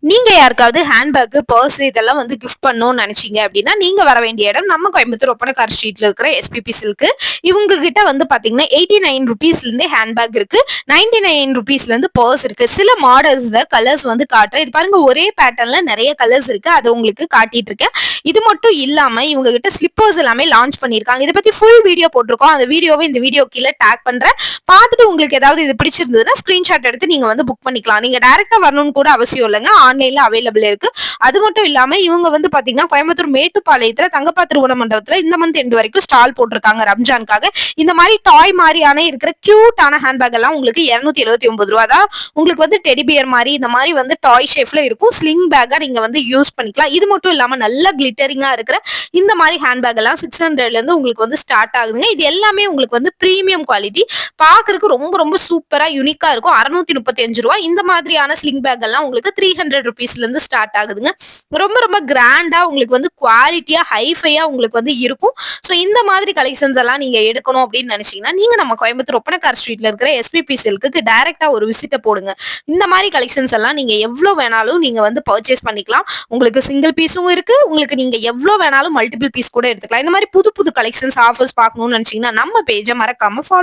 நீங்க யாருக்காவது handbag, purse இதெல்லாம் வந்து கிஃப்ட் பண்ணணும்னு நினைச்சீங்க அப்படின்னா, நீங்க வர வேண்டிய இடம் நம்ம கோயம்புத்தூர் ஒப்பனக்கார் ஸ்ட்ரீட்ல இருக்கிற எஸ்பிபி சில்க். இவங்க கிட்ட வந்து பாத்தீங்கன்னா ₹89 இருந்தே ஹேண்ட்பேக் இருக்கு. ₹99 இருந்து பர்ஸ் இருக்கு. சில மாடல்ஸ்ல கலர்ஸ் வந்து காட்டுறேன். இது பாருங்க, ஒரே பேட்டர்ன்ல நிறைய கலர்ஸ் இருக்கு. அது உங்களுக்கு காட்டிட்டு இருக்கேன். இது மட்டும் இல்லாம இவங்க கிட்ட ஸ்லிப்பர்ஸ் எல்லாமே லான்ச் பண்ணிருக்காங்க. இத பத்தி ஃபுல் வீடியோ போட்டிருக்கோம். அந்த வீடியோவை இந்த வீடியோ கீழே டேக் பண்றேன். பார்த்துட்டு உங்களுக்கு ஏதாவது இது பிடிச்சிருந்ததுன்னா ஸ்கிரீன்ஷாட் எடுத்து நீங்க வந்து புக் பண்ணிக்கலாம். நீங்க டைரக்டா வரணும்னு கூட அவசியம் இல்லைங்க. ஆன்லைன்ல அவைலபிள் இருக்கு. அது மட்டும் இல்லாம இவங்க வந்து பாத்தீங்கன்னா கோயம்புத்தூர் மேட்டுப்பாளையத்துல தங்கப்பா திருமண மண்டபத்துல இந்த மந்த் எண்டு வரைக்கும் ஸ்டால் போட்டிருக்காங்க ரம்ஜானுக்காக. இந்த மாதிரி டாய் மாதிரியான இருக்கிற கியூட்டான ஹேண்ட்பேக் எல்லாம் உங்களுக்கு ₹279 தான். உங்களுக்கு வந்து டெடி பியர் மாதிரி இந்த மாதிரி வந்து டாய் ஷேப்ல இருக்கும். ஸ்லிங் பேக்கா நீங்க வந்து யூஸ் பண்ணிக்கலாம். இது மட்டும் இல்லாம நல்ல கிளிட்டரிங்கா இருக்கிற இந்த மாதிரி ஹேண்ட்பேக் எல்லாம் 600 இருந்து உங்களுக்கு வந்து ஸ்டார்ட் ஆகுதுங்க. இது எல்லாமே உங்களுக்கு வந்து பிரீமியம் குவாலிட்டி. பாக்குறதுக்கு ரொம்ப ரொம்ப சூப்பரா யூனிக்கா இருக்கும். ₹635. இந்த மாதிரியான ஸ்லிங் பேக் எல்லாம் உங்களுக்கு ₹300 இருந்து ஸ்டார்ட் ஆகுதுங்க. ரொம்ப ரொம்ப கிராண்டா உங்களுக்கு வந்து குவாலிட்டியா ஹைஃபையா உங்களுக்கு வந்து இருக்கும். சோ இந்த மாதிரி கலெக்ஷன்ஸ் எல்லாம் நீங்க எடுக்கணும் அப்படின்னு நினைச்சீங்கன்னா நீங்க நம்ம கோயம்புத்தூர் ஒப்பனக்கார் ஸ்ட்ரீட்ல இருக்கிற எஸ்பிபி சில்க்கு டைரக்டா ஒரு விசிட்ட போடுங்க. இந்த மாதிரி கலெக்ஷன்ஸ் எல்லாம் நீங்க எவ்வளவு வேணாலும் நீங்க வந்து பர்ச்சேஸ் பண்ணிக்கலாம். உங்களுக்கு சிங்கிள் பீஸும் இருக்கு. உங்களுக்கு நீங்க எவ்வளவு வேணாலும் மல்டிபிள் பீஸ் கூட எடுத்துக்கலாம். இந்த மாதிரி புது புது கலெக்ஷன்ஸ் ஆஃபர்ஸ் பார்க்கணும்னு நினைச்சீங்கன்னா நம்ம பேஜை மறக்காம ஃபாலோ